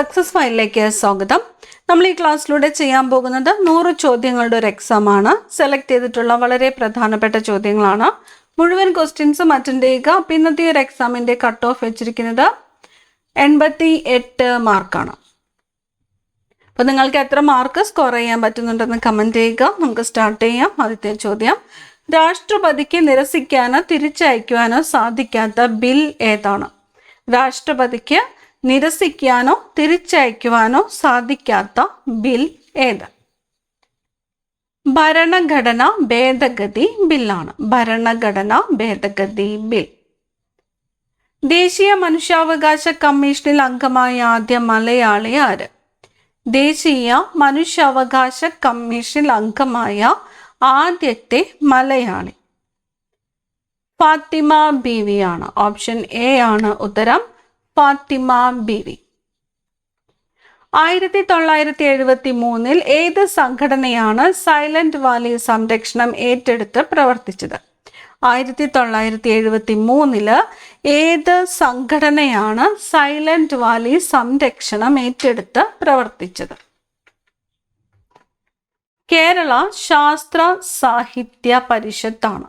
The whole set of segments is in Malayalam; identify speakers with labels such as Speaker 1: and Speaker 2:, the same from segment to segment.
Speaker 1: സക്സസ് ഫയലിലേക്ക് സ്വാഗതം. നമ്മൾ ഈ ക്ലാസ്സിലൂടെ ചെയ്യാൻ പോകുന്നത് 100 ചോദ്യങ്ങളുടെ ഒരു എക്സാം ആണ്. സെലക്ട് ചെയ്തിട്ടുള്ള വളരെ പ്രധാനപ്പെട്ട ചോദ്യങ്ങളാണ്. മുഴുവൻ ക്വസ്റ്റ്യൻസും അറ്റൻഡ് ചെയ്യുക. അപ്പോൾ ഇന്നത്തെ ഒരു എക്സാമിൻ്റെ കട്ട് ഓഫ് വെച്ചിരിക്കുന്നത് 88 മാർക്കാണ്. അപ്പോൾ നിങ്ങൾക്ക് എത്ര മാർക്ക് സ്കോർ ചെയ്യാൻ പറ്റുന്നുണ്ടെന്ന് കമൻറ്റ് ചെയ്യുക. നമുക്ക് സ്റ്റാർട്ട് ചെയ്യാം. ആദ്യത്തെ ചോദ്യം: രാഷ്ട്രപതിക്ക് നിരസിക്കാനോ തിരിച്ചയക്കുവാനോ സാധിക്കാത്ത ബിൽ ഏതാണ്? രാഷ്ട്രപതിക്ക് നിരസിക്കാനോ തിരിച്ചയക്കുവാനോ സാധിക്കാത്ത ബിൽ ഏത്? ഭരണഘടന ഭേദഗതി ബില്ലാണ്. ഭരണഘടന ഭേദഗതി ബിൽ. ദേശീയ മനുഷ്യാവകാശ കമ്മീഷനിൽ അംഗമായ ആദ്യ മലയാളി ആര്? ദേശീയ മനുഷ്യാവകാശ കമ്മീഷനിൽ അംഗമായ ആദ്യത്തെ മലയാളി ഫാത്തിമ ബീവി ആണ്. ഓപ്ഷൻ എ ആണ് ഉത്തരം. ഫാത്തിമ ബീവി. 1973 ഏത് സംഘടനയാണ് സൈലന്റ് വാലി സംരക്ഷണം ഏറ്റെടുത്ത് പ്രവർത്തിച്ചത്? 1973 ഏത് സംഘടനയാണ് സൈലന്റ് വാലി സംരക്ഷണം ഏറ്റെടുത്ത് പ്രവർത്തിച്ചത്? കേരള ശാസ്ത്ര സാഹിത്യ പരിഷത്താണ്.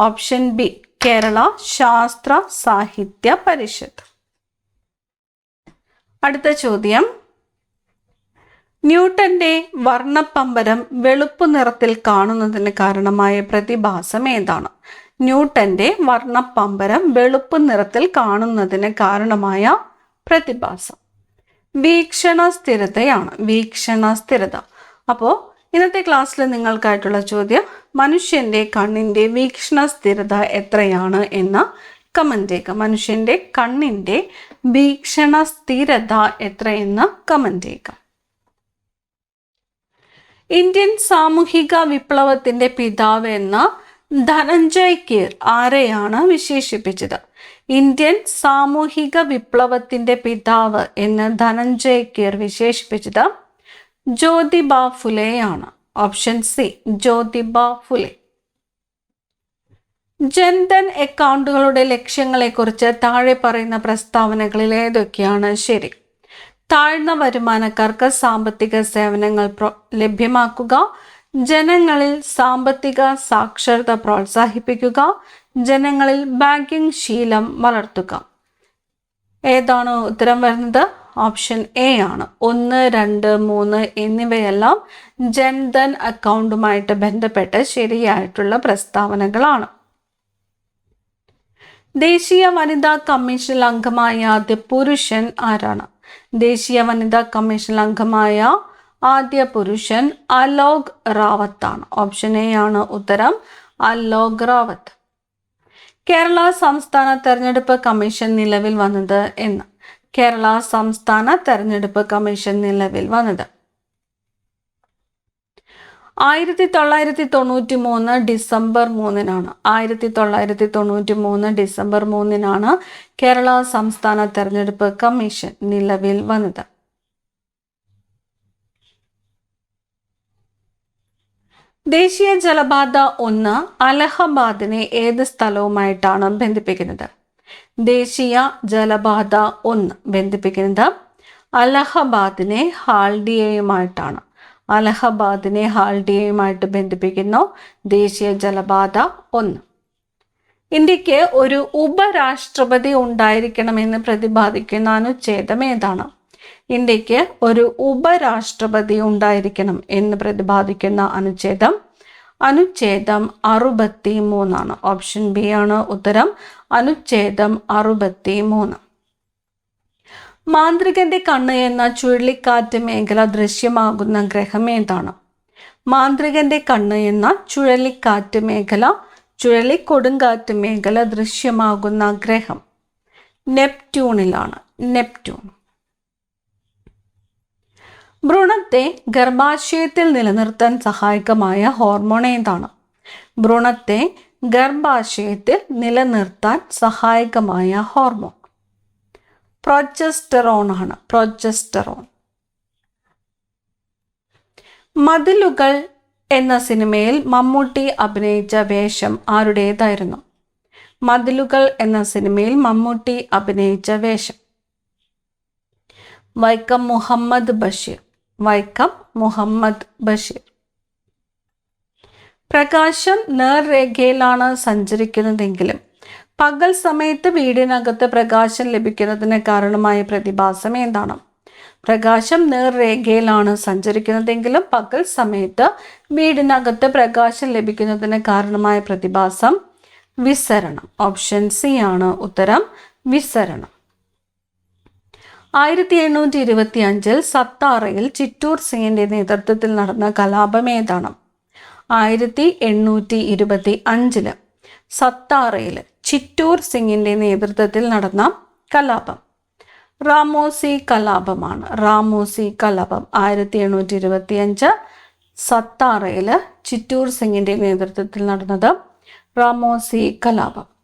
Speaker 1: ഓപ്ഷൻ ബി, കേരള ശാസ്ത്ര സാഹിത്യ പരിഷത്ത്. അടുത്ത ചോദ്യം: ന്യൂട്ടന്റെ വർണ്ണപ്പമ്പരം വെളുപ്പ് നിറത്തിൽ കാണുന്നതിന് കാരണമായ പ്രതിഭാസം ഏതാണ്? ന്യൂട്ടന്റെ വർണ്ണപ്പമ്പരം വെളുപ്പ് നിറത്തിൽ കാണുന്നതിന് കാരണമായ പ്രതിഭാസം വീക്ഷണ സ്ഥിരതയാണ്. വീക്ഷണ സ്ഥിരത. അപ്പോൾ ഇന്നത്തെ ക്ലാസ്സിൽ നിങ്ങൾക്കായിട്ടുള്ള ചോദ്യം: മനുഷ്യന്റെ കണ്ണിന്റെ വീക്ഷണ സ്ഥിരത എത്രയാണ് എന്ന് കമന്റ് ചെയ്യുക. മനുഷ്യന്റെ കണ്ണിന്റെ വീക്ഷണ സ്ഥിരത എത്രയെന്ന് കമന്റ് ചെയ്യുക. ഇന്ത്യൻ സാമൂഹിക വിപ്ലവത്തിന്റെ പിതാവ് എന്ന ധനഞ്ജയ് കീർ ആരെയാണ് വിശേഷിപ്പിച്ചത്? ഇന്ത്യൻ സാമൂഹിക വിപ്ലവത്തിന്റെ പിതാവ് എന്ന് ധനഞ്ജയ് കീർ വിശേഷിപ്പിച്ചത് ജ്യോതിബ ഫുലെയാണ്. Option C, Jyotiba Phule. ജൻധൻ അക്കൗണ്ടുകളുടെ ലക്ഷ്യങ്ങളെക്കുറിച്ച് താഴെ പറയുന്ന പ്രസ്താവനകളിൽ ഏതൊക്കെയാണ് ശരി? താഴ്ന്ന വരുമാനക്കാർക്ക് സാമ്പത്തിക സേവനങ്ങൾ ലഭ്യമാക്കുക, ജനങ്ങളിൽ സാമ്പത്തിക സാക്ഷരത പ്രോത്സാഹിപ്പിക്കുക, ജനങ്ങളിൽ ബാങ്കിംഗ് ശീലം വളർത്തുക. ഏതാണ് ഉത്തരം വരുന്നത്? ഓപ്ഷൻ എ ആണ്. 1, 2, 3 എന്നിവയെല്ലാം ജൻധൻ അക്കൗണ്ടുമായിട്ട് ബന്ധപ്പെട്ട് ശരിയായിട്ടുള്ള പ്രസ്താവനകളാണ്. ദേശീയ വനിതാ കമ്മീഷനിൽ അംഗമായ ആദ്യ പുരുഷൻ ആരാണ്? ദേശീയ വനിതാ കമ്മീഷനിൽ അംഗമായ ആദ്യ പുരുഷൻ അലോക് റാവത്താണ്. ഓപ്ഷൻ എ ആണ് ഉത്തരം. അലോക് റാവത്ത്. കേരള സംസ്ഥാന തെരഞ്ഞെടുപ്പ് കമ്മീഷൻ നിലവിൽ വന്നത് എന്ന്? കേരള സംസ്ഥാന തെരഞ്ഞെടുപ്പ് കമ്മീഷൻ നിലവിൽ വന്നത് 1993 ഡിസംബർ 3-നാണ്. 1993 ഡിസംബർ 3-നാണ് കേരള സംസ്ഥാന തെരഞ്ഞെടുപ്പ് കമ്മീഷൻ നിലവിൽ വന്നത്. ദേശീയ ജലപാത 1 അലഹബാദിനെ ഏത് സ്ഥലവുമായിട്ടാണ് ബന്ധിപ്പിക്കുന്നത്? ദേശീയ ജലപാത 1 ബന്ധിപ്പിക്കുന്നത് അലഹബാദിനെ ഹാൽഡിയയുമായിട്ടാണ്. അലഹബാദിനെ ഹാൽഡിയയുമായിട്ട് ബന്ധിപ്പിക്കുന്നു ദേശീയ ജലപാത 1. ഇന്ത്യക്ക് ഒരു ഉപരാഷ്ട്രപതി ഉണ്ടായിരിക്കണമെന്ന് പ്രതിപാദിക്കുന്ന അനുച്ഛേദം ഏതാണ്? ഇന്ത്യക്ക് ഒരു ഉപരാഷ്ട്രപതി ഉണ്ടായിരിക്കണം എന്ന് പ്രതിപാദിക്കുന്ന അനുച്ഛേദം 63 ആണ്. ഓപ്ഷൻ ബി ആണ് ഉത്തരം. അനുച്ഛേദം 63. മാന്ത്രികന്റെ കണ്ണ് എന്ന ചുഴലിക്കാറ്റ് മേഖല ദൃശ്യമാകുന്ന ഗ്രഹം ഏതാണ്? മാന്ത്രികന്റെ കണ്ണ് എന്ന ചുഴലിക്കാറ്റ് മേഖല, ചുഴലിക്കൊടുങ്കാറ്റ് മേഖല ദൃശ്യമാകുന്ന ഗ്രഹം നെപ്റ്റ്യൂണിലാണ്. നെപ്റ്റ്യൂൺ. ഭ്രൂണത്തെ ഗർഭാശയത്തിൽ നിലനിർത്താൻ സഹായകമായ ഹോർമോൺ ഏതാണ്? ഭ്രൂണത്തെ ഗർഭാശയത്തിൽ നിലനിർത്താൻ സഹായകമായ ഹോർമോൺ പ്രൊജസ്റ്ററോൺ ആണ്. പ്രൊജസ്റ്ററോൺ. മതിലുകൾ എന്ന സിനിമയിൽ മമ്മൂട്ടി അഭിനയിച്ച വേഷം ആരുടേതായിരുന്നു? മതിലുകൾ എന്ന സിനിമയിൽ മമ്മൂട്ടി അഭിനയിച്ച വേഷം വൈക്കം മുഹമ്മദ് ബഷീർ. വൈക്കം മുഹമ്മദ് ബഷീർ. പ്രകാശം നേർരേഖയിലാണ് സഞ്ചരിക്കുന്നതെങ്കിലും പകൽ സമയത്ത് വീടിനകത്ത് പ്രകാശം ലഭിക്കുന്നതിന് കാരണമായ പ്രതിഭാസം എന്താണ്? പ്രകാശം നേർരേഖയിലാണ് സഞ്ചരിക്കുന്നതെങ്കിലും പകൽ സമയത്ത് വീടിനകത്ത് പ്രകാശം ലഭിക്കുന്നതിന് കാരണമായ പ്രതിഭാസം വിസരണം. ഓപ്ഷൻ സി ആണ് ഉത്തരം, വിസരണം. 1825 സത്താറയിൽ ചിറ്റൂർ സിംഗിന്റെ നേതൃത്വത്തിൽ നടന്ന കലാപം ഏതാണ്? 1825 സത്താറയിൽ ചിറ്റൂർ സിംഗിന്റെ നേതൃത്വത്തിൽ നടന്ന കലാപം റാമോസി കലാപമാണ്. റാമോസി കലാപം 1825 സത്താറയിൽ ചിറ്റൂർ സിംഗിന്റെ നേതൃത്വത്തിൽ നടന്നത് റാമോസി കലാപം.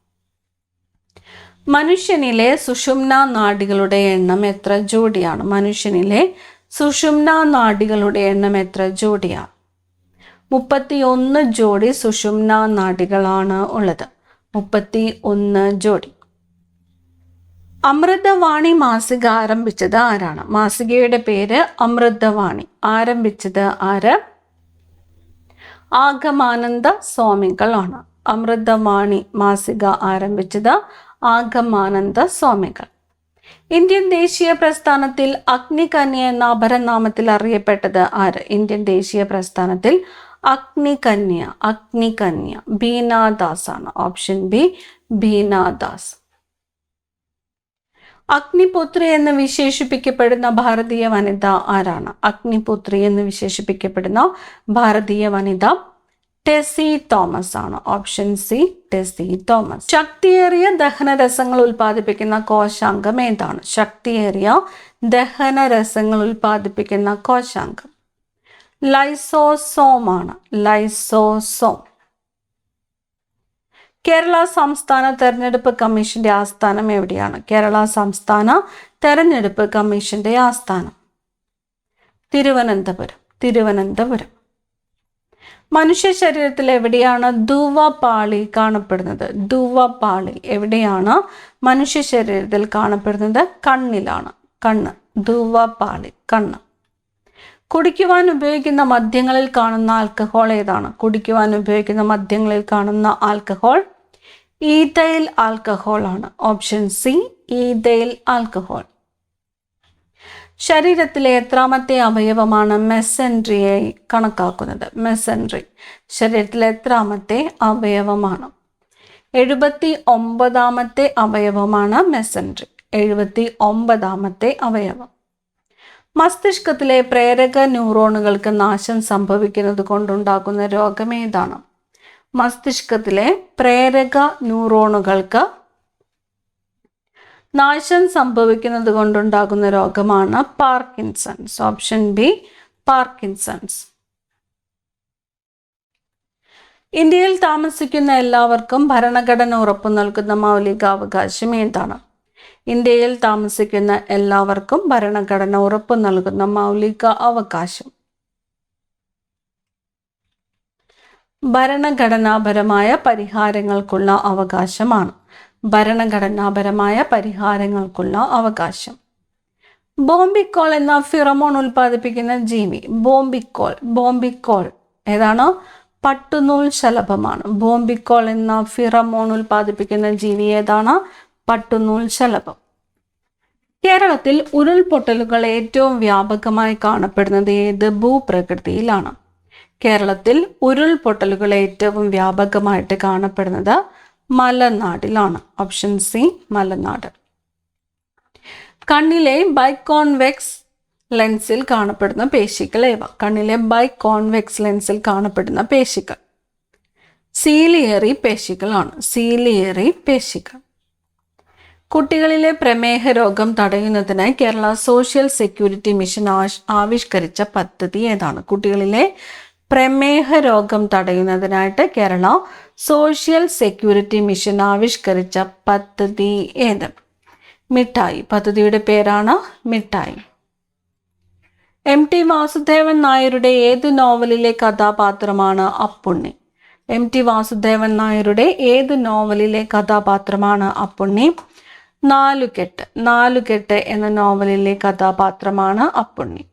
Speaker 1: മനുഷ്യനിലെ സുഷുമ്ന നാഡികളുടെ എണ്ണം എത്ര ജോഡിയാണ്? മനുഷ്യനിലെ സുഷുമ്ന നാഡികളുടെ എണ്ണം എത്ര ജോഡിയാണ്? 31 ജോഡി സുഷുമ്ന നാഡികളാണ് ഉള്ളത്. 31 ജോഡി. അമൃതവാണി മാസിക ആരംഭിച്ചത് ആരാണ്? മാസികയുടെ പേര് അമൃതവാണി. ആരംഭിച്ചത് ആര്? ആഗമാനന്ദ സ്വാമികളാണ്. അമൃതവാണി മാസിക ആരംഭിച്ചത് ആഗമാനന്ദ സ്വാമികൾ. ഇന്ത്യൻ ദേശീയ പ്രസ്ഥാനത്തിൽ അഗ്നികന്യ എന്ന അപരനാമത്തിൽ അറിയപ്പെട്ടത് ആര്? ഇന്ത്യൻ ദേശീയ പ്രസ്ഥാനത്തിൽ അഗ്നികന്യ ബീനാദാസ് ആണ്. Option B, ബീനാദാസ്. അഗ്നിപുത്രി എന്ന് വിശേഷിപ്പിക്കപ്പെടുന്ന ഭാരതീയ വനിത ആരാണ്? അഗ്നിപുത്രി എന്ന് വിശേഷിപ്പിക്കപ്പെടുന്ന ഭാരതീയ വനിത ടെസി തോമസ് ആണ്. Option C, Tessy Thomas. ശക്തിയേറിയ ദഹനരസങ്ങൾ ഉൽപ്പാദിപ്പിക്കുന്ന കോശാംഗം ഏതാണ്? ശക്തിയേറിയ ദഹനരസങ്ങൾ ഉൽപ്പാദിപ്പിക്കുന്ന കോശാംഗം ലൈസോസോം ആണ്. ലൈസോസോം. കേരള സംസ്ഥാന തെരഞ്ഞെടുപ്പ് കമ്മീഷന്റെ ആസ്ഥാനം എവിടെയാണ്? കേരള സംസ്ഥാന തെരഞ്ഞെടുപ്പ് കമ്മീഷന്റെ ആസ്ഥാനം തിരുവനന്തപുരം. തിരുവനന്തപുരം. മനുഷ്യ ശരീരത്തിൽ എവിടെയാണ് ധുവപാളി കാണപ്പെടുന്നത്? ധുവപാളി എവിടെയാണ് മനുഷ്യ ശരീരത്തിൽ കാണപ്പെടുന്നത്? കണ്ണിലാണ്. കണ്ണ്. ധുവപാളി, കണ്ണ്. കുടിക്കുവാൻ ഉപയോഗിക്കുന്ന മദ്യങ്ങളിൽ കാണുന്ന ആൽക്കഹോൾ ഏതാണ്? കുടിക്കുവാൻ ഉപയോഗിക്കുന്ന മദ്യങ്ങളിൽ കാണുന്ന ആൽക്കഹോൾ ഈഥൈൽ ആൽക്കഹോൾ ആണ്. Option C, ethyl alcohol. ശരീരത്തിലെ എത്രാമത്തെ അവയവമാണ് മെസൻട്രിയായി കണക്കാക്കുന്നത്? മെസൻട്രി ശരീരത്തിലെ എത്രാമത്തെ അവയവമാണ്? 79ാമത്തെ അവയവമാണ് മെസൻട്രി. 79ാമത്തെ അവയവം. മസ്തിഷ്കത്തിലെ പ്രേരക ന്യൂറോണുകൾക്ക് നാശം സംഭവിക്കുന്നത് കൊണ്ടുണ്ടാകുന്ന രോഗം ഏതാണ്? മസ്തിഷ്കത്തിലെ പ്രേരക ന്യൂറോണുകൾക്ക് നാശം സംഭവിക്കുന്നത് കൊണ്ടുണ്ടാകുന്ന രോഗമാണ് പാർക്കിൻസൺസ്. Option B, Parkinson's. ഇന്ത്യയിൽ താമസിക്കുന്ന എല്ലാവർക്കും ഭരണഘടന ഉറപ്പു നൽകുന്ന മൗലികാവകാശം ഏതാണ്? ഇന്ത്യയിൽ താമസിക്കുന്ന എല്ലാവർക്കും ഭരണഘടന ഉറപ്പു നൽകുന്ന മൗലിക അവകാശം ഭരണഘടനാപരമായ പരിഹാരങ്ങൾക്കുള്ള അവകാശമാണ്. ഭരണഘടനാപരമായ പരിഹാരങ്ങൾക്കുള്ള അവകാശം. ബോംബിക്കോൾ എന്ന ഫിറമോൺ ഉൽപ്പാദിപ്പിക്കുന്ന ജീവി? ബോംബിക്കോൾ ഏതാണ്? പട്ടുനൂൽ ശലഭമാണ്. ബോംബിക്കോൾ എന്ന ഫിറമോൺ ഉൽപ്പാദിപ്പിക്കുന്ന ജീവി ഏതാണ്? പട്ടുനൂൽ ശലഭം. കേരളത്തിൽ ഉരുൾപൊട്ടലുകൾ ഏറ്റവും വ്യാപകമായി കാണപ്പെടുന്നത് ഏത് ഭൂപ്രകൃതിയിലാണ്? കേരളത്തിൽ ഉരുൾപൊട്ടലുകൾ ഏറ്റവും വ്യാപകമായിട്ട് കാണപ്പെടുന്നത് മലനാടിലാണ്. ഓപ്ഷൻ സി, മലനാട്. കണ്ണിലെ ബൈകോൺവെക്സ് ലെൻസിൽ കാണപ്പെടുന്ന പേശികൾ ഏവ? കണ്ണിലെ ബൈകോൺവെക്സ് ലെൻസിൽ കാണപ്പെടുന്ന പേശികൾ സീലിയറി പേശികളാണ്. സീലിയറി പേശികൾ. കുട്ടികളിലെ പ്രമേഹ രോഗം തടയുന്നതിനായി കേരള സോഷ്യൽ സെക്യൂരിറ്റി മിഷൻ ആവിഷ്കരിച്ച പദ്ധതി ഏതാണ്? കുട്ടികളിലെ പ്രമേഹ രോഗം തടയുന്നതിനായിട്ട് കേരള സോഷ്യൽ സെക്യൂരിറ്റി മിഷൻ ആവിഷ്കരിച്ച പദ്ധതി ഏത്? മിഠായി. പദ്ധതിയുടെ പേരാണ് മിഠായി. എം ടി വാസുദേവൻ നായരുടെ ഏത് നോവലിലെ കഥാപാത്രമാണ് അപ്പുണ്ണി? എം ടി വാസുദേവൻ നായരുടെ ഏത് നോവലിലെ കഥാപാത്രമാണ് അപ്പുണ്ണി? നാലുകെട്ട് എന്ന നോവലിലെ കഥാപാത്രമാണ് അപ്പുണ്ണി.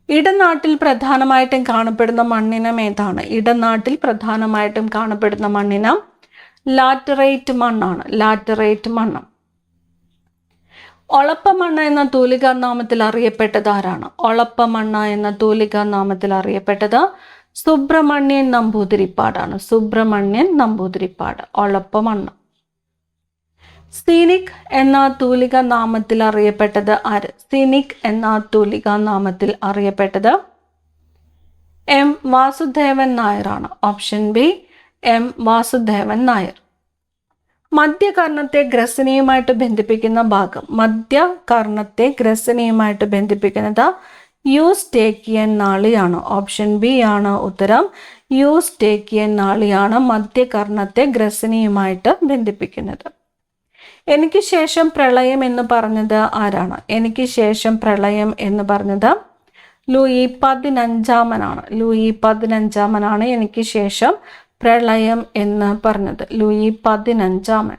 Speaker 1: ഇടനാട്ടിൽ പ്രധാനമായിട്ടും കാണപ്പെടുന്ന മണ്ണിനം ഏതാണ്? ഇടനാട്ടിൽ പ്രധാനമായിട്ടും കാണപ്പെടുന്ന മണ്ണിനം ലാറ്ററൈറ്റ് മണ്ണാണ്. ലാറ്ററൈറ്റ് മണ്ണ്. ഒളപ്പമണ്ണ് എന്ന തൂലികാ നാമത്തിൽ അറിയപ്പെട്ടത് ആരാണ്? ഒളപ്പമണ്ണ് എന്ന തൂലികാ നാമത്തിൽ അറിയപ്പെട്ടത് സുബ്രഹ്മണ്യൻ നമ്പൂതിരിപ്പാടാണ്. സുബ്രഹ്മണ്യൻ നമ്പൂതിരിപ്പാട്. ഒളപ്പമണ്ണ്. സീനിക് എന്ന തൂലികാ നാമത്തിൽ അറിയപ്പെട്ടത് ആര്? സീനിക് എന്ന തൂലികാ നാമത്തിൽ അറിയപ്പെട്ടത് എം വാസുദേവൻ നായരാണ്. Option B M Vasudevan Nair. മധ്യകർണത്തെ ഗ്രസനിയുമായിട്ട് ബന്ധിപ്പിക്കുന്ന ഭാഗം. മധ്യകർണത്തെ ഗ്രസനിയുമായിട്ട് ബന്ധിപ്പിക്കുന്നത് യൂസ്റ്റേക്കിയൻ നാളിയാണ്. ഓപ്ഷൻ ബി ആണ് ഉത്തരം. യൂസ്റ്റേക്കിയൻ നാളിയാണ് മധ്യകർണത്തെ ഗ്രസനിയുമായിട്ട് ബന്ധിപ്പിക്കുന്നത്. എനിക്ക് ശേഷം പ്രളയം എന്ന് പറഞ്ഞത് ആരാണ്? എനിക്ക് ശേഷം പ്രളയം എന്ന് പറഞ്ഞത് ലൂയി 15 ലൂയി 15 എനിക്ക് ശേഷം പ്രളയം എന്ന് പറഞ്ഞത്. ലൂയി 15.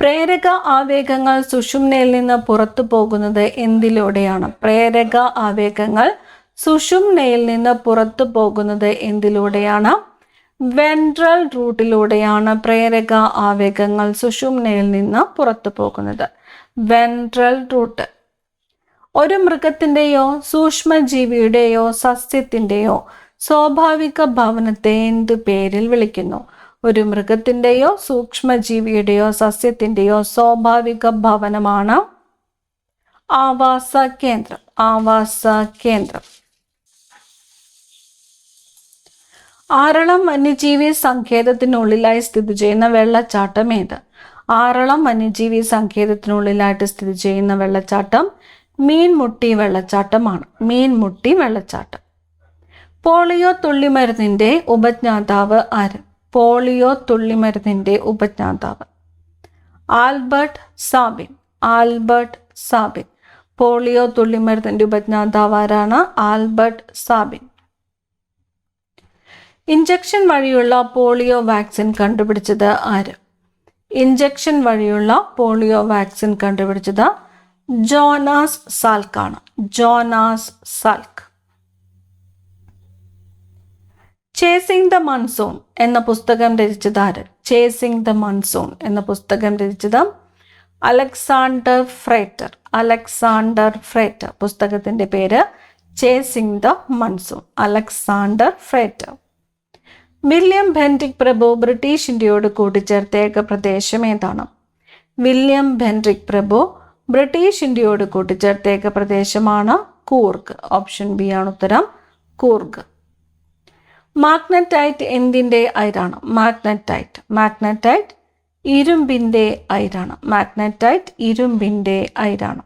Speaker 1: പ്രേരക ആവേഗങ്ങൾ സുഷുമ്നയിൽ നിന്ന് പുറത്തു പോകുന്നത് എന്തിലൂടെയാണ്? പ്രേരക ആവേഗങ്ങൾ സുഷുമ്നയിൽ നിന്ന് പുറത്തു പോകുന്നത് എന്തിലൂടെയാണ്? വെൻട്രൽ റൂട്ടിലൂടെയാണ് പ്രേരക ആവേഗങ്ങൾ സുഷുമ്നയിൽ നിന്ന് പുറത്തു പോകുന്നത്. Ventral root. ഒരു മൃഗത്തിൻ്റെയോ സൂക്ഷ്മജീവിയുടെയോ സസ്യത്തിൻ്റെയോ സ്വാഭാവിക ഭവനത്തെ എന്ത് പേരിൽ വിളിക്കുന്നു? ഒരു മൃഗത്തിൻ്റെയോ സൂക്ഷ്മജീവിയുടെയോ സസ്യത്തിൻ്റെയോ സ്വാഭാവിക ഭവനമാണ് ആവാസ കേന്ദ്രം. ആവാസ കേന്ദ്രം. ആറളം വന്യജീവി സങ്കേതത്തിനുള്ളിലായി സ്ഥിതി ചെയ്യുന്ന വെള്ളച്ചാട്ടം ഏത്? ആറളം വന്യജീവി സങ്കേതത്തിനുള്ളിലായിട്ട് സ്ഥിതി ചെയ്യുന്ന വെള്ളച്ചാട്ടം മീൻമുട്ടി വെള്ളച്ചാട്ടമാണ്. മീൻമുട്ടി വെള്ളച്ചാട്ടം. പോളിയോ തുള്ളിമരുന്നിൻ്റെ ഉപജ്ഞാതാവ് ആര്? പോളിയോ തുള്ളിമരുന്നിൻ്റെ ഉപജ്ഞാതാവ് Albert Sabin. Albert Sabin. Polio തുള്ളിമരുന്നിൻ്റെ ഉപജ്ഞാതാവ് ആരാണ്? Albert Sabin. ഇഞ്ചക്ഷൻ വഴിയുള്ള പോളിയോ വാക്സിൻ കണ്ടുപിടിച്ചത് ആര്? ഇഞ്ചക്ഷൻ വഴിയുള്ള പോളിയോ വാക്സിൻ കണ്ടുപിടിച്ചത് ജോനാസ് സാൽക്കാണ്. Jonas Salk. Chasing the Monsoon എന്ന പുസ്തകം രചിച്ചത് ആര്? ചേസിംഗ് ദ മൺസൂൺ എന്ന പുസ്തകം രചിച്ചത് അലക്സാണ്ടർ ഫ്രേറ്റർ. Alexander Frater. പുസ്തകത്തിൻ്റെ പേര് Chasing the Monsoon. Alexander Frater. William Bentinck പ്രഭു ബ്രിട്ടീഷ് ഇന്ത്യയോട് കൂട്ടിച്ചേർത്ത ഏക പ്രദേശം ഏതാണ്? വില്യം ബെൻറിക് പ്രഭു ബ്രിട്ടീഷ് ഇന്ത്യയോട് കൂട്ടിച്ചേർത്ത ഏക പ്രദേശമാണ് കൂർഗ്. ഓപ്ഷൻ ബി ആണ് ഉത്തരം. കൂർഗ്. മാഗ്നറ്റൈറ്റ് എന്തിൻ്റെ അയിരാണ്? മാഗ്നറ്റൈറ്റ്. മാഗ്നറ്റൈറ്റ് ഇരുമ്പിൻ്റെ അയിരാണ്. മാഗ്നറ്റൈറ്റ് ഇരുമ്പിൻ്റെ അയിരാണ്.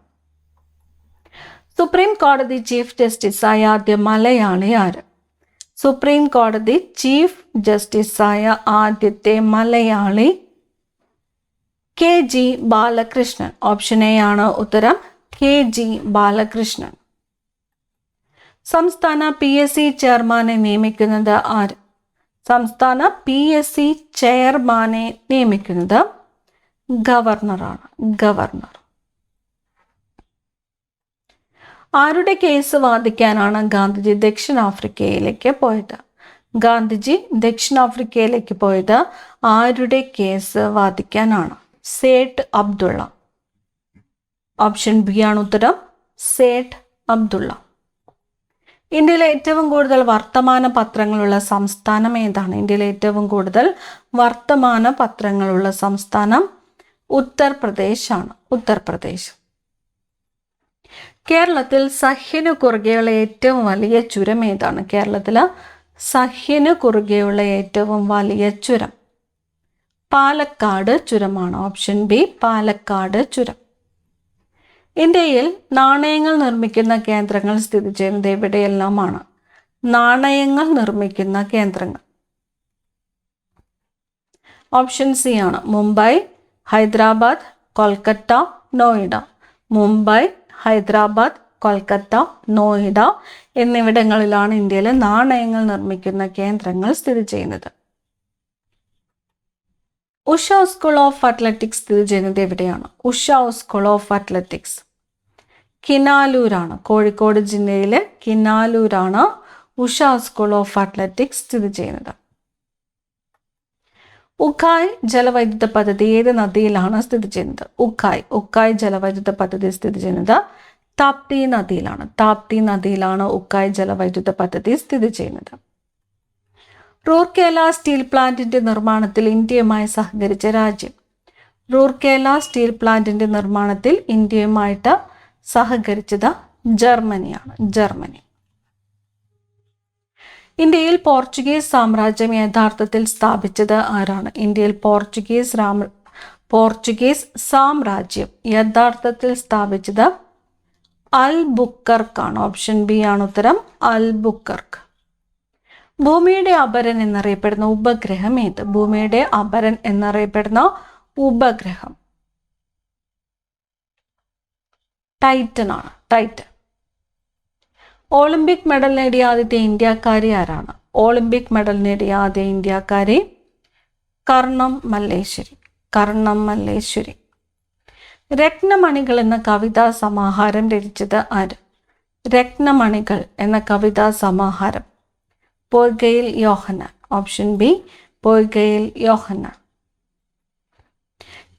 Speaker 1: സുപ്രീം കോടതി ചീഫ് ജസ്റ്റിസായ ആദ്യ മലയാളി ആര്? സുപ്രീം കോടതി ചീഫ് ജസ്റ്റിസായ ആദ്യത്തെ Malayali KG Balakrishnan. Option A ആണ് ഉത്തരം. KG ബാലകൃഷ്ണൻ. സംസ്ഥാന PSC ചെയർമാനെ നിയമിക്കുന്നത് ആര്? സംസ്ഥാന PSC ചെയർമാനെ നിയമിക്കുന്നത് ഗവർണറാണ്. ഗവർണർ. ആരുടെ കേസ് വാദിക്കാനാണ് ഗാന്ധിജി ദക്ഷിണാഫ്രിക്കയിലേക്ക് പോയത്? ഗാന്ധിജി ദക്ഷിണാഫ്രിക്കയിലേക്ക് പോയത് ആരുടെ കേസ് വാദിക്കാനാണ്? സേഠ് അബ്ദുള്ള. ഓപ്ഷൻ ബി ആണ് ഉത്തരം. സേഠ് അബ്ദുള്ള. ഇന്ത്യയിലെ ഏറ്റവും കൂടുതൽ വർത്തമാന പത്രങ്ങളുള്ള സംസ്ഥാനം ഏതാണ്? ഇന്ത്യയിലെ ഏറ്റവും കൂടുതൽ വർത്തമാന പത്രങ്ങളുള്ള സംസ്ഥാനം ഉത്തർപ്രദേശ് ആണ്. ഉത്തർപ്രദേശ്. കേരളത്തിൽ സഹ്യനു കുറുകെയുള്ള ഏറ്റവും വലിയ ചുരം ഏതാണ്? കേരളത്തിൽ സഹ്യനു കുറുകെയുള്ള ഏറ്റവും വലിയ ചുരം പാലക്കാട് ചുരമാണ്. ഓപ്ഷൻ ബി പാലക്കാട് ചുരം. ഇന്ത്യയിൽ നാണയങ്ങൾ നിർമ്മിക്കുന്ന കേന്ദ്രങ്ങൾ സ്ഥിതി ചെയ്യുന്നത് എവിടെയെല്ലാമാണ്? നാണയങ്ങൾ നിർമ്മിക്കുന്ന കേന്ദ്രങ്ങൾ. ഓപ്ഷൻ സി ആണ്. മുംബൈ, ഹൈദരാബാദ്, കൊൽക്കത്ത, നോയിഡ. മുംബൈ, ഹൈദരാബാദ്, കൊൽക്കത്ത, നോയിഡ എന്നിവിടങ്ങളിലാണ് ഇന്ത്യയിലെ നാണയങ്ങൾ നിർമ്മിക്കുന്ന കേന്ദ്രങ്ങൾ സ്ഥിതി ചെയ്യുന്നത്. ഉഷ സ്കൂൾ ഓഫ് അത്ലറ്റിക്സ് സ്ഥിതി ചെയ്യുന്നത് എവിടെയാണ്? ഉഷ സ്കൂൾ ഓഫ് അത്ലറ്റിക്സ് കിനാലൂരാണ്. കോഴിക്കോട് ജില്ലയിലെ കിനാലൂരാണ് ഉഷ സ്കൂൾ ഓഫ് അത്ലറ്റിക്സ് സ്ഥിതി ചെയ്യുന്നത്. ഉഖായ് ജലവൈദ്യുത പദ്ധതി ഏത് നദിയിലാണ് സ്ഥിതി ചെയ്യുന്നത്? ഉഖായ് ജലവൈദ്യുത പദ്ധതി സ്ഥിതി ചെയ്യുന്നത് താപ്തി നദിയിലാണ്. താപ്തി നദിയിലാണ് ഉഖായ് ജലവൈദ്യുത പദ്ധതി സ്ഥിതി ചെയ്യുന്നത്. റൂർക്കേല സ്റ്റീൽ പ്ലാന്റിന്റെ നിർമ്മാണത്തിൽ ഇന്ത്യയുമായി സഹകരിച്ച രാജ്യം? റൂർക്കേല സ്റ്റീൽ പ്ലാന്റിന്റെ നിർമ്മാണത്തിൽ ഇന്ത്യയുമായിട്ട് സഹകരിച്ചത് ജർമ്മനിയാണ്. ജർമ്മനി. ഇന്ത്യയിൽ പോർച്ചുഗീസ് സാമ്രാജ്യം യഥാർത്ഥത്തിൽ സ്ഥാപിച്ചത് ആരാണ്? ഇന്ത്യയിൽ പോർച്ചുഗീസ് സാമ്രാജ്യം യഥാർത്ഥത്തിൽ സ്ഥാപിച്ചത് അൽബുക്കർക്കാണ്. ഓപ്ഷൻ ബി ആണ് ഉത്തരം, അൽബുക്കർക്ക്. ഭൂമിയുടെ അപരൻ എന്നറിയപ്പെടുന്ന ഉപഗ്രഹം ഏത്? ഭൂമിയുടെ അപരൻ എന്നറിയപ്പെടുന്ന ഉപഗ്രഹം ടൈറ്റൻ ആണ്. ടൈറ്റൻ. ഒളിമ്പിക് മെഡൽ നേടിയ ആദ്യത്തെ ഇന്ത്യക്കാരി ആരാണ്? ഒളിമ്പിക് മെഡൽ നേടിയ ആദ്യ ഇന്ത്യക്കാരി കർണം മല്ലേശ്വരി. കർണം മല്ലേശ്വരി. രത്നമണികൾ എന്ന കവിതാ സമാഹാരം രചിച്ചത് ആര്? രത്നമണികൾ എന്ന കവിതാ സമാഹാരം പൊയ്കയിൽ യോഹന്നാൻ. ഓപ്ഷൻ ബി പൊയ്കയിൽ യോഹന്നാൻ.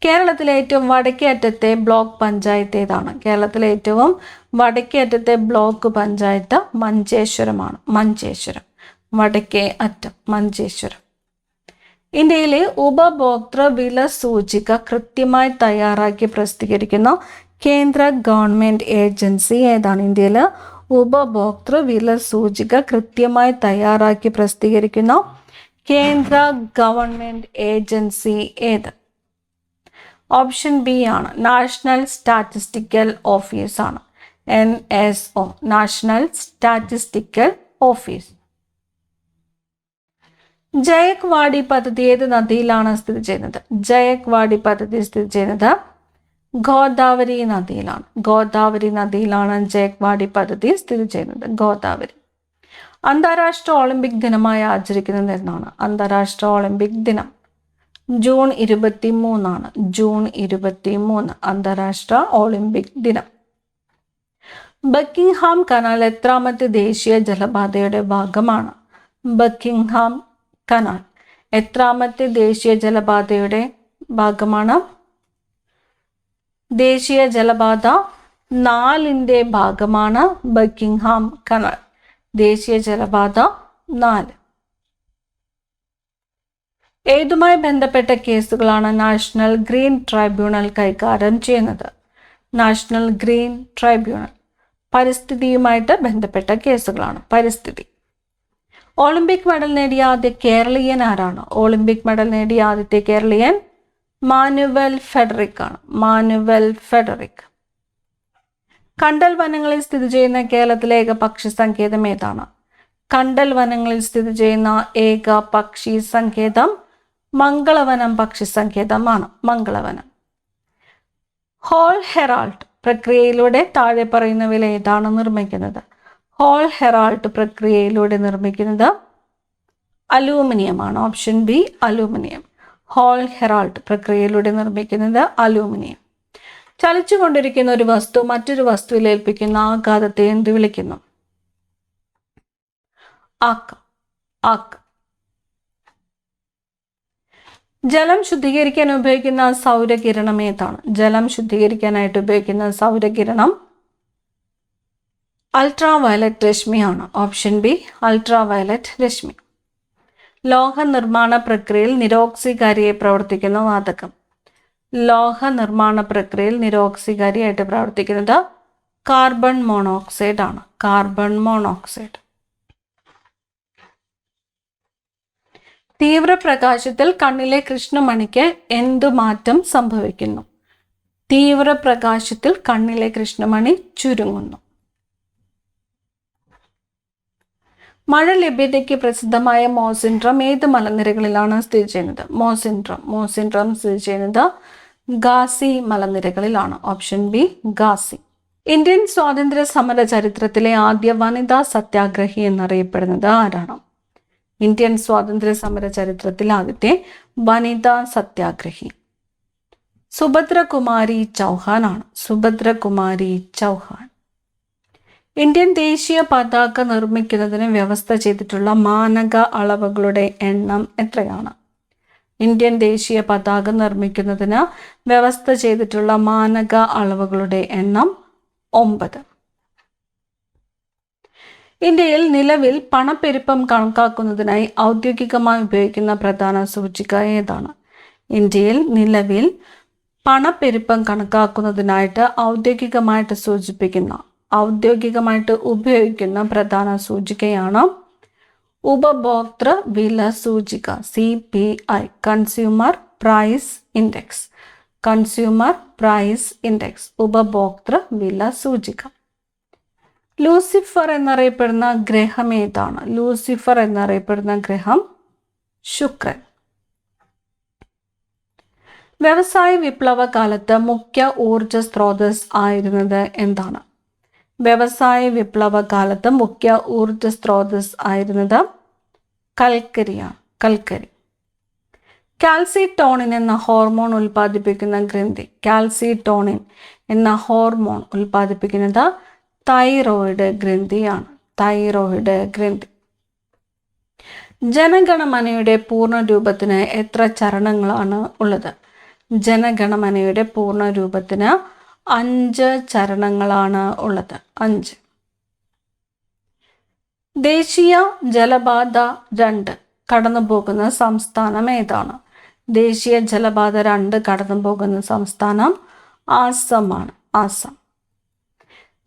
Speaker 1: കേരളത്തിലെ ഏറ്റവും വടക്കേ അറ്റത്തെ ബ്ലോക്ക് പഞ്ചായത്ത് ഏതാണ്? കേരളത്തിലെ ഏറ്റവും വടക്കേ അറ്റത്തെ ബ്ലോക്ക് പഞ്ചായത്ത് മഞ്ചേശ്വരമാണ്. മഞ്ചേശ്വരം. വടക്കേ അറ്റം മഞ്ചേശ്വരം. ഇന്ത്യയിലെ ഉപഭോക്തൃ വില സൂചിക കൃത്യമായി തയ്യാറാക്കി പ്രസിദ്ധീകരിക്കുന്ന കേന്ദ്ര ഗവൺമെൻറ് ഏജൻസി ഏതാണ്? ഇന്ത്യയിൽ ഉപഭോക്തൃ വില സൂചിക കൃത്യമായി തയ്യാറാക്കി പ്രസിദ്ധീകരിക്കുന്ന കേന്ദ്ര ഗവൺമെൻറ് ഏജൻസി ഏത്? ഓപ്ഷൻ ബി ആണ്, നാഷണൽ സ്റ്റാറ്റിസ്റ്റിക്കൽ ഓഫീസ് ആണ്. NSO, national statistical office. Jayakwadi പദ്ധതി ഏത് നദിയിലാണ് സ്ഥിതി ചെയ്യുന്നത്? ജയക് വാടി പദ്ധതി സ്ഥിതി ചെയ്യുന്നത് ഗോദാവരി നദിയിലാണ്. ഗോദാവരി നദിയിലാണ് ജയക് വാടി പദ്ധതി സ്ഥിതി ചെയ്യുന്നത്. ഗോദാവരി. അന്താരാഷ്ട്ര ഒളിമ്പിക് ദിനമായി ആചരിക്കുന്നത് എന്നാണ്? അന്താരാഷ്ട്ര ഒളിമ്പിക് ദിനം ജൂൺ 23 ജൂൺ 23 അന്താരാഷ്ട്ര ഒളിമ്പിക് ദിനം. ബക്കിംഗ്ഹാം കനാൽ എത്രാമത്തെ ദേശീയ ജലപാതയുടെ ഭാഗമാണ്? ബക്കിംഗ്ഹാം കനാൽ എത്രാമത്തെ ദേശീയ ജലപാതയുടെ ഭാഗമാണ്? ദേശീയ ജലപാത 4ന്റെ ഭാഗമാണ് ബക്കിംഗ്ഹാം കനാൽ. ദേശീയ ജലപാത 4. ഏതുമായി ബന്ധപ്പെട്ട കേസുകളാണ് നാഷണൽ ഗ്രീൻ ട്രൈബ്യൂണൽ കൈകാര്യം ചെയ്യുന്നത്? നാഷണൽ ഗ്രീൻ ട്രൈബ്യൂണൽ പരിസ്ഥിതിയുമായിട്ട് ബന്ധപ്പെട്ട കേസുകളാണ്. പരിസ്ഥിതി. ഒളിമ്പിക് മെഡൽ നേടിയ ആദ്യ കേരളീയൻ ആരാണ്? ഒളിമ്പിക് മെഡൽ നേടിയ ആദ്യത്തെ കേരളീയൻ മാനുവൽ ഫെഡറിക് ആണ്. മാനുവൽ ഫെഡറിക്. കണ്ടൽ വനങ്ങളിൽ സ്ഥിതി ചെയ്യുന്ന കേരളത്തിലെ ഏക പക്ഷി സങ്കേതം ഏതാണ്? കണ്ടൽ വനങ്ങളിൽ സ്ഥിതി ചെയ്യുന്ന ഏക പക്ഷി സങ്കേതം മംഗളവനം പക്ഷി സങ്കേതമാണ്. മംഗളവനം. ഹോൾ ഹെറാൾഡ് പ്രക്രിയയിലൂടെ താഴെ പറയുന്നവയിൽ ഏതാണ് നിർമ്മിക്കുന്നത്? ഹോൾ ഹെറാൾഡ് പ്രക്രിയയിലൂടെ നിർമ്മിക്കുന്നത് അലൂമിനിയമാണ്. Option B aluminium. Hall Heroult പ്രക്രിയയിലൂടെ നിർമ്മിക്കുന്നത് അലൂമിനിയം. ചലിച്ചുകൊണ്ടിരിക്കുന്ന ഒരു വസ്തു മറ്റൊരു വസ്തുവിൽ ഏൽപ്പിക്കുന്ന ആഘാതത്തെ എന്ത് വിളിക്കുന്നു? ആക്കം. ആക്കം. ജലം ശുദ്ധീകരിക്കാൻ ഉപയോഗിക്കുന്ന സൗരകിരണം ഏതാണ്? ജലം ശുദ്ധീകരിക്കാനായിട്ട് ഉപയോഗിക്കുന്ന സൗരകിരണം അൾട്രാ വയലറ്റ് രശ്മിയാണ്. ഓപ്ഷൻ ബി അൾട്രാ വയലറ്റ് രശ്മി. ലോഹ നിർമ്മാണ പ്രക്രിയയിൽ നിരോക്സികാരിയായി പ്രവർത്തിക്കുന്ന വാതകം. ലോഹ നിർമ്മാണ പ്രക്രിയയിൽ നിരോക്സികാരിയായിട്ട് പ്രവർത്തിക്കുന്നത് കാർബൺ മോണോക്സൈഡ് ആണ്. Carbon monoxide. തീവ്രപ്രകാശത്തിൽ കണ്ണിലെ കൃഷ്ണമണിക്ക് എന്തു മാറ്റം സംഭവിക്കുന്നു? തീവ്രപ്രകാശത്തിൽ കണ്ണിലെ കൃഷ്ണമണി ചുരുങ്ങുന്നു. മഴ ലഭ്യതയ്ക്ക് പ്രസിദ്ധമായ മോസിൻഡ്രം ഏത് മലനിരകളിലാണ് സ്ഥിതി ചെയ്യുന്നത്? മോസിൻഡ്രം സ്ഥിതി ചെയ്യുന്നത് ഗാസി മലനിരകളിലാണ്. Option B Khasi. ഇന്ത്യൻ സ്വാതന്ത്ര്യ സമര ചരിത്രത്തിലെ ആദ്യ വനിതാ സത്യാഗ്രഹി എന്നറിയപ്പെടുന്നത് ആരാണ്? ഇന്ത്യൻ സ്വാതന്ത്ര്യ സമര ചരിത്രത്തിൽ ആദ്യത്തെ വനിതാ സത്യാഗ്രഹി? സുഭദ്രകുമാരി ചൗഹാൻ ആണ്. സുഭദ്രകുമാരി ചൗഹാൻ. ഇന്ത്യൻ ദേശീയ പതാക നിർമ്മിക്കുന്നതിന് വ്യവസ്ഥ ചെയ്തിട്ടുള്ള മാനക അളവുകളുടെ എണ്ണം എത്രയാണ്? ഇന്ത്യൻ ദേശീയ പതാക നിർമ്മിക്കുന്നതിന് വ്യവസ്ഥ ചെയ്തിട്ടുള്ള മാനക അളവുകളുടെ എണ്ണം 9. ഇന്ത്യയിൽ നിലവിൽ പണപ്പെരുപ്പം കണക്കാക്കുന്നതിനായി ഔദ്യോഗികമായി ഉപയോഗിക്കുന്ന പ്രധാന സൂചിക ഏതാണ്? ഇന്ത്യയിൽ നിലവിൽ പണപ്പെരുപ്പം കണക്കാക്കുന്നതിനായിട്ട് ഔദ്യോഗികമായിട്ട് ഉപയോഗിക്കുന്ന പ്രധാന സൂചികയാണ് ഉപഭോക്തൃ വില സൂചിക, CPI, consumer price index. Consumer price index, ഉപഭോക്തൃ വില സൂചിക. ലൂസിഫർ എന്നറിയപ്പെടുന്ന ഗ്രഹം ഏതാണ്? ലൂസിഫർ എന്നറിയപ്പെടുന്ന ഗ്രഹം ശുക്രൻ. വ്യവസായ വിപ്ലവ കാലത്ത് മുഖ്യ ഊർജ സ്രോതസ് ആയിരുന്നത് എന്താണ്? വ്യവസായ വിപ്ലവ കാലത്ത് മുഖ്യ ഊർജ സ്രോതസ് ആയിരുന്നത് കൽക്കരിയാണ്. കൽക്കരി. കാൽസിട്ടോണിൻ എന്ന ഹോർമോൺ ഉൽപ്പാദിപ്പിക്കുന്ന ഗ്രന്ഥി. കാൽസിട്ടോണിൻ എന്ന ഹോർമോൺ ഉൽപ്പാദിപ്പിക്കുന്നത് തൈറോയിഡ് ഗ്രന്ഥിയാണ്. തൈറോയിഡ് ഗ്രന്ഥി. ജനഗണമനയുടെ പൂർണ്ണ രൂപത്തിന് എത്ര ചരണങ്ങളാണ് ഉള്ളത്? ജനഗണമനയുടെ പൂർണ്ണ രൂപത്തിന് 5 ചരണങ്ങളാണ് ഉള്ളത്. 5. ദേശീയ ജലപാത 2 കടന്നുപോകുന്ന സംസ്ഥാനം ഏതാണ്? ദേശീയ ജലപാത 2 കടന്നുപോകുന്ന സംസ്ഥാനം ആസാമാണ്. ആസാം.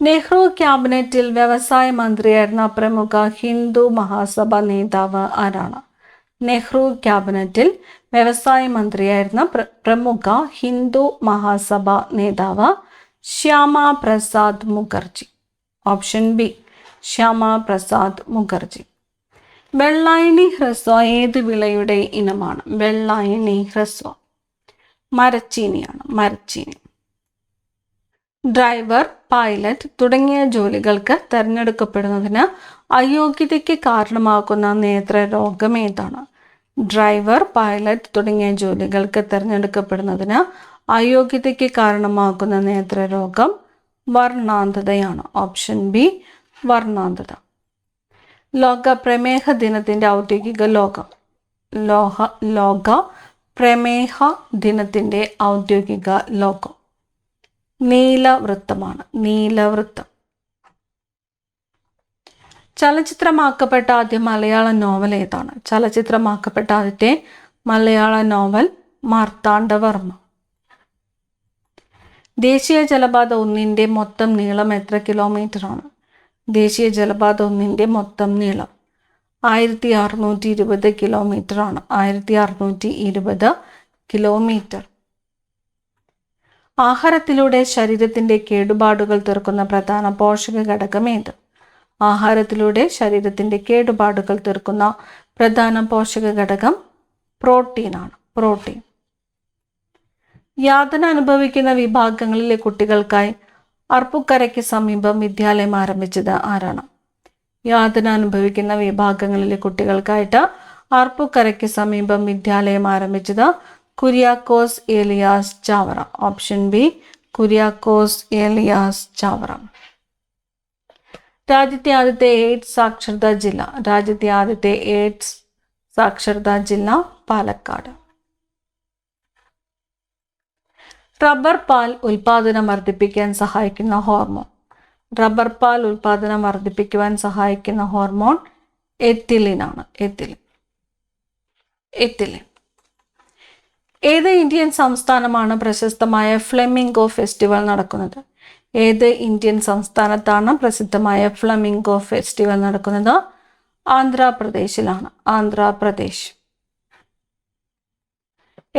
Speaker 1: നെഹ്റു ക്യാബിനറ്റിൽ വ്യവസായ മന്ത്രിയായിരുന്ന പ്രമുഖ ഹിന്ദു മഹാസഭ നേതാവ് ആരാണ്? നെഹ്റു ക്യാബിനറ്റിൽ വ്യവസായ മന്ത്രിയായിരുന്ന പ്രമുഖ ഹിന്ദു മഹാസഭ നേതാവ് ശ്യാമ പ്രസാദ് മുഖർജി. Option B, Shyama Prasad Mukherjee. വെള്ളായണി ഹ്രസ്വ ഏത് വിളയുടെ ഇനമാണ്? വെള്ളായണി ഹ്രസ്വ മരച്ചീനിയാണ്. മരച്ചീനി. ഡ്രൈവർ, പൈലറ്റ് തുടങ്ങിയ ജോലികൾക്ക് തിരഞ്ഞെടുക്കപ്പെടുന്നതിന് അയോഗ്യതയ്ക്ക് കാരണമാകുന്ന നേത്രരോഗം ഏതാണ്? ഡ്രൈവർ, പൈലറ്റ് തുടങ്ങിയ ജോലികൾക്ക് തിരഞ്ഞെടുക്കപ്പെടുന്നതിന് അയോഗ്യതയ്ക്ക് കാരണമാകുന്ന നേത്രരോഗം വർണ്ണാന്ധതയാണ്. Option B, വർണ്ണാന്ധത. ലോക പ്രമേഹ ദിനത്തിൻ്റെ ഔദ്യോഗിക ലോക പ്രമേഹ ദിനത്തിൻ്റെ ഔദ്യോഗിക ലോഗോ നീലവൃത്തമാണ്. നീലവൃത്തം. ചലച്ചിത്രമാക്കപ്പെട്ട ആദ്യ മലയാള നോവൽ ഏതാണ്? ചലച്ചിത്രമാക്കപ്പെട്ട ആദ്യത്തെ മലയാള നോവൽ മാർത്താണ്ഡവർമ്മ. ദേശീയ ജലപാത 1ൻ്റെ മൊത്തം നീളം എത്ര കിലോമീറ്ററാണ്? ദേശീയ ജലപാത 1ൻ്റെ മൊത്തം നീളം 1620 കിലോമീറ്ററാണ്. 1620 കിലോമീറ്റർ. ആഹാരത്തിലൂടെ ശരീരത്തിൻ്റെ കേടുപാടുകൾ തീർക്കുന്ന പ്രധാന പോഷക ഘടകം ഏത്? ആഹാരത്തിലൂടെ ശരീരത്തിൻ്റെ കേടുപാടുകൾ തീർക്കുന്ന പ്രധാന പോഷക ഘടകം പ്രോട്ടീനാണ്. പ്രോട്ടീൻ. യാതന അനുഭവിക്കുന്ന വിഭാഗങ്ങളിലെ കുട്ടികൾക്കായി അർപ്പുക്കരയ്ക്ക് സമീപം വിദ്യാലയം ആരംഭിച്ചത് ആരാണ്? യാതന അനുഭവിക്കുന്ന വിഭാഗങ്ങളിലെ കുട്ടികൾക്കായിട്ട് അർപ്പുക്കരയ്ക്ക് സമീപം വിദ്യാലയം ആരംഭിച്ചത് കുര്യാക്കോസ് ഏലിയാസ് ചാവറ. Option B, Kuriakose Elias Chavara. രാജ്യത്തെ ആദ്യത്തെ എയ്ഡ്സ് സാക്ഷരതാ ജില്ല. രാജ്യത്തെ ആദ്യത്തെ എയ്ഡ്സ് സാക്ഷരതാ ജില്ല പാലക്കാട്. റബ്ബർ പാൽ ഉൽപാദനം വർദ്ധിപ്പിക്കാൻ സഹായിക്കുന്ന ഹോർമോൺ. റബ്ബർ പാൽ ഉൽപാദനം വർദ്ധിപ്പിക്കുവാൻ സഹായിക്കുന്ന ഹോർമോൺ എത്തിലിനാണ്. എത്തിലിൻ. ഏത് ഇന്ത്യൻ സംസ്ഥാനമാണ് പ്രശസ്തമായ ഫ്ലെമിംഗോ ഫെസ്റ്റിവൽ നടക്കുന്നത്? ഏത് ഇന്ത്യൻ സംസ്ഥാനത്താണ് പ്രസിദ്ധമായ ഫ്ലെമിംഗോ ഫെസ്റ്റിവൽ നടക്കുന്നത്? ആന്ധ്രാപ്രദേശിലാണ്. ആന്ധ്രാപ്രദേശ്.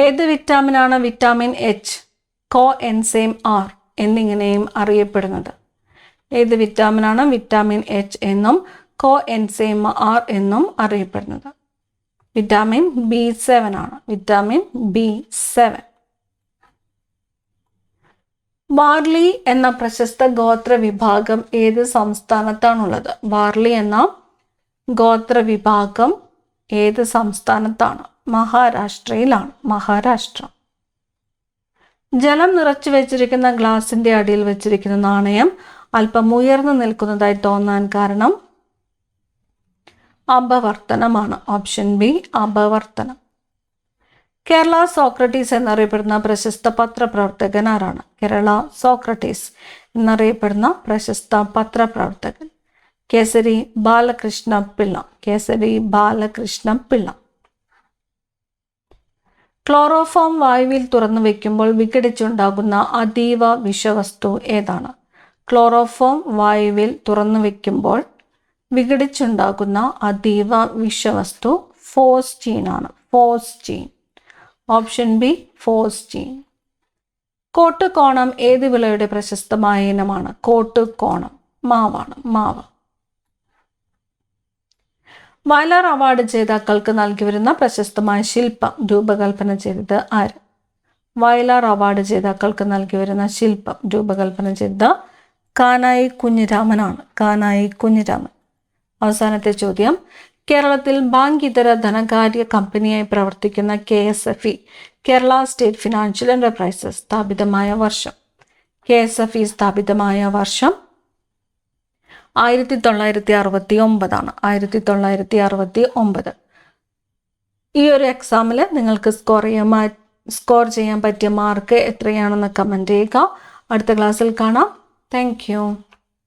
Speaker 1: ഏത് വിറ്റാമിനാണ് വിറ്റാമിൻ എച്ച്, കോ എൻസൈം ആർ എന്നിങ്ങനെയും അറിയപ്പെടുന്നത്? ഏത് വിറ്റാമിനാണ് വിറ്റാമിൻ എച്ച് എന്നും കോ എൻസൈം ആർ എന്നും അറിയപ്പെടുന്നത്? വിറ്റാമിൻ B7 ആണ്. Vitamin B7. വാർലി എന്ന പ്രശസ്ത ഗോത്ര വിഭാഗം ഏത് സംസ്ഥാനത്താണുള്ളത്? വാർലി എന്ന ഗോത്ര വിഭാഗം ഏത് സംസ്ഥാനത്താണ്? മഹാരാഷ്ട്രയിലാണ്. മഹാരാഷ്ട്ര. ജലം നിറച്ചു വെച്ചിരിക്കുന്ന ഗ്ലാസിന്റെ അടിയിൽ വെച്ചിരിക്കുന്ന നാണയം അല്പം ഉയർന്നു നിൽക്കുന്നതായി തോന്നാൻ കാരണം അപവർത്തനമാണ്. ഓപ്ഷൻ ബി അപവർത്തനം. കേരള സോക്രട്ടീസ് എന്നറിയപ്പെടുന്ന പ്രശസ്ത പത്രപ്രവർത്തകൻ ആരാണ്? കേരള സോക്രട്ടീസ് എന്നറിയപ്പെടുന്ന പ്രശസ്ത പത്രപ്രവർത്തകൻ കേസരി ബാലകൃഷ്ണ പിള്ള. കേസരി ബാലകൃഷ്ണ പിള്ള. ക്ലോറോഫോം വായുവിൽ തുറന്നു വയ്ക്കുമ്പോൾ വിഘടിച്ചുണ്ടാകുന്ന അതീവ വിഷവസ്തു ഏതാണ്? ക്ലോറോഫോം വായുവിൽ തുറന്നു വയ്ക്കുമ്പോൾ വിഘടിച്ചുണ്ടാകുന്ന അതീവ വിഷവസ്തു ഫോസ്ജീൻ ആണ്. Phosgene. Option B phosgene. Kottukonam ഏത് വിളയുടെ പ്രശസ്തമായ ഇനമാണ്? കോട്ടുകോണം മാവാണ്. മാവ്. വയലാർ അവാർഡ് ജേതാക്കൾക്ക് നൽകി വരുന്ന പ്രശസ്തമായ ശില്പം രൂപകൽപ്പന ചെയ്തത് ആര്? വയലാർ അവാർഡ് ജേതാക്കൾക്ക് നൽകി വരുന്ന ശില്പം രൂപകൽപ്പന ചെയ്തത് കാനായി കുഞ്ഞിരാമനാണ്. കാനായി കുഞ്ഞിരാമൻ. അവസാനത്തെ ചോദ്യം, കേരളത്തിൽ ബാങ്ക് ഇതര ധനകാര്യ കമ്പനിയായി പ്രവർത്തിക്കുന്ന KSFE Kerala state financial enterprises സ്ഥാപിതമായ വർഷം? KSFE സ്ഥാപിതമായ വർഷം 1969 ആണ്. 1969. ഈ ഒരു എക്സാമിൽ നിങ്ങൾക്ക് സ്കോർ ചെയ്യാൻ പറ്റിയ മാർക്ക് എത്രയാണെന്ന് കമൻറ്റ് ചെയ്യുക. അടുത്ത ക്ലാസ്സിൽ കാണാം. Thank you.